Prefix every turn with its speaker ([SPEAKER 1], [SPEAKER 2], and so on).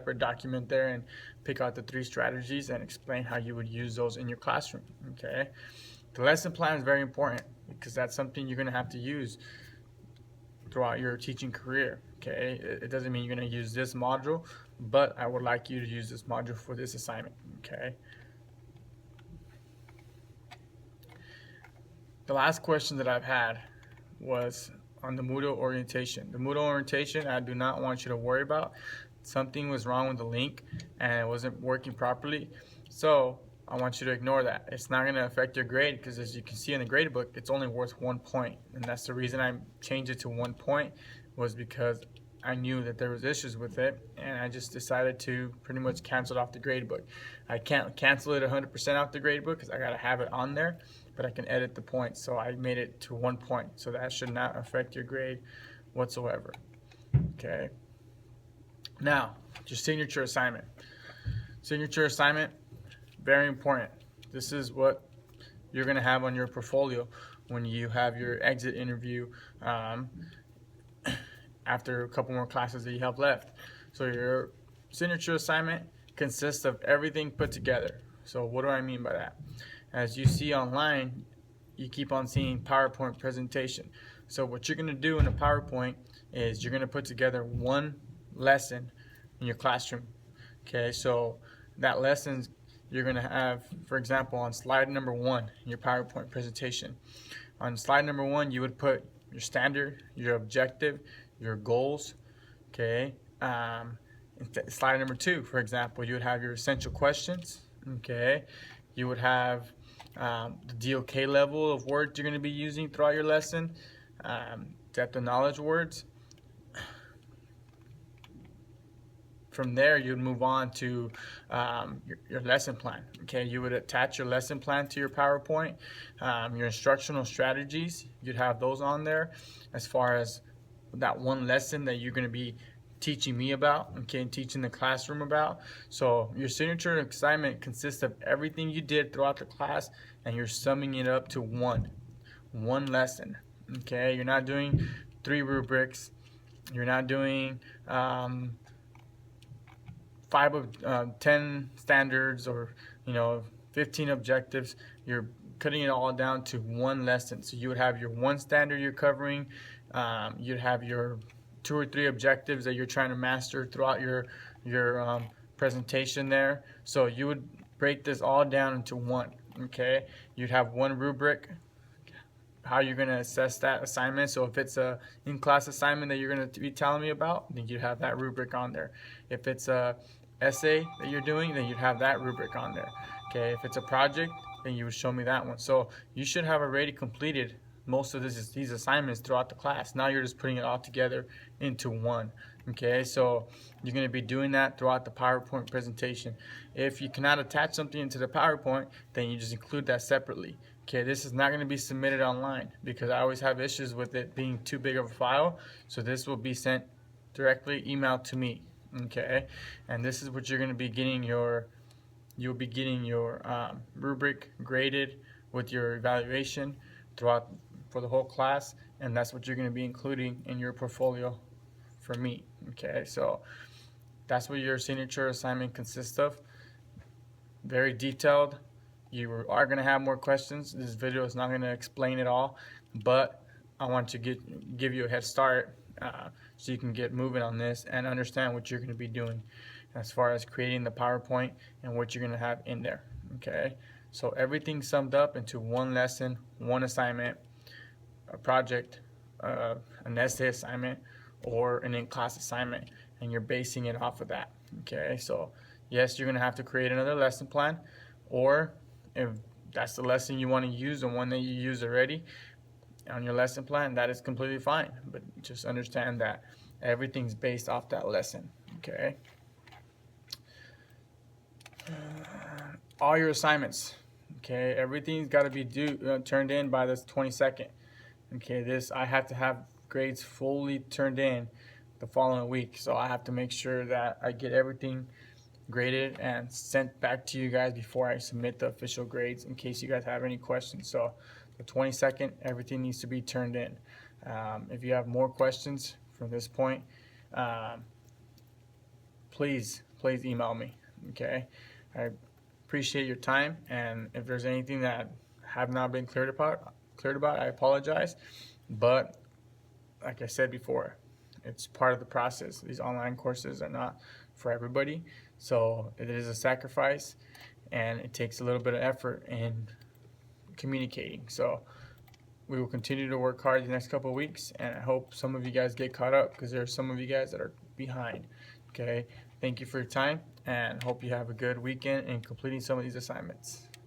[SPEAKER 1] separate document there and pick out the 3 strategies and explain how you would use those in your classroom. Okay, the lesson plan is very important because that's something you're going to have to use throughout your teaching career. Okay, it doesn't mean you're going to use this module, but I would like you to use this module for this assignment. Okay, the last question that I've had was on the Moodle orientation. The Moodle orientation, I do not want you to worry about. Something was wrong with the link and it wasn't working properly, so I want you to ignore that. It's not going to affect your grade because, as you can see in the grade book, it's only worth 1 point, and that's the reason I changed it to 1 point, was because I knew that there was issues with it, and I just decided to pretty much cancel it off the grade book. I can't cancel it 100% off the grade book because I got to have it on there, but I can edit the points, so I made it to 1 point, so that should not affect your grade whatsoever. Okay, now your signature assignment. Signature assignment, very important. This is what you're going to have on your portfolio when you have your exit interview after a couple more classes that you have left. So your signature assignment consists of everything put together. So what do I mean by that? As you see online, you keep on seeing PowerPoint presentation. So what you're going to do in a PowerPoint is you're going to put together one lesson in your classroom. Okay, so that lesson you're going to have, for example, on slide number 1 in your PowerPoint presentation. On slide number 1, you would put your standard, your objective, your goals. Okay, slide number 2, for example, you would have your essential questions. Okay, you would have the DOK level of words you're going to be using throughout your lesson, depth of knowledge words. From there, you'd move on to your lesson plan. Okay, you would attach your lesson plan to your PowerPoint. Your instructional strategies, you'd have those on there as far as that one lesson that you're going to be teaching me about, okay, and teaching the classroom about. So your signature assignment consists of everything you did throughout the class, and you're summing it up to one lesson. Okay, you're not doing 3 rubrics. You're not doing 5 of 10 standards, or 15 objectives. You're cutting it all down to one lesson. So you would have your 1 standard you're covering. You'd have your 2 or 3 objectives that you're trying to master throughout your presentation there. So you would break this all down into one. Okay, you'd have 1 rubric, how you're going to assess that assignment. So if it's a in-class assignment that you're going to be telling me about, then you'd have that rubric on there. If it's a essay that you're doing, then you'd have that rubric on there. Okay, if it's a project, then you would show me that one. So you should have already completed most of these assignments throughout the class. Now you're just putting it all together into one. Okay, so you're going to be doing that throughout the PowerPoint presentation. If you cannot attach something into the PowerPoint, then you just include that separately. Okay, this is not going to be submitted online because I always have issues with it being too big of a file. So this will be sent directly emailed to me. Okay, and this is what you're going to be getting you'll be getting your rubric graded with your evaluation throughout for the whole class, and that's what you're going to be including in your portfolio for me. Okay, so that's what your signature assignment consists of. Very detailed. You are going to have more questions. This video is not going to explain it all, but I want to give you a head start so you can get moving on this and understand what you're going to be doing as far as creating the PowerPoint and what you're going to have in there. Okay, so everything summed up into one lesson, one assignment, a project, an essay assignment, or an in-class assignment, and you're basing it off of that. Okay, so yes, you're going to have to create another lesson plan, or if that's the lesson you want to use, the one that you use already on your lesson plan, that is completely fine. But just understand that everything's based off that lesson. Okay. All your assignments. Okay, everything's got to be turned in by the 22nd. Okay, I have to have grades fully turned in the following week, so I have to make sure that I get everything graded and sent back to you guys before I submit the official grades, in case you guys have any questions. So the 22nd, everything needs to be turned in. If you have more questions from this point, please please email me. Okay, I appreciate your time, and if there's anything that have not been cleared about, I apologize. But like I said before, it's part of the process. These online courses are not for everybody, so it is a sacrifice, and it takes a little bit of effort in communicating. So we will continue to work hard the next couple of weeks, and I hope some of you guys get caught up, because there are some of you guys that are behind. Okay, thank you for your time, and hope you have a good weekend in completing some of these assignments.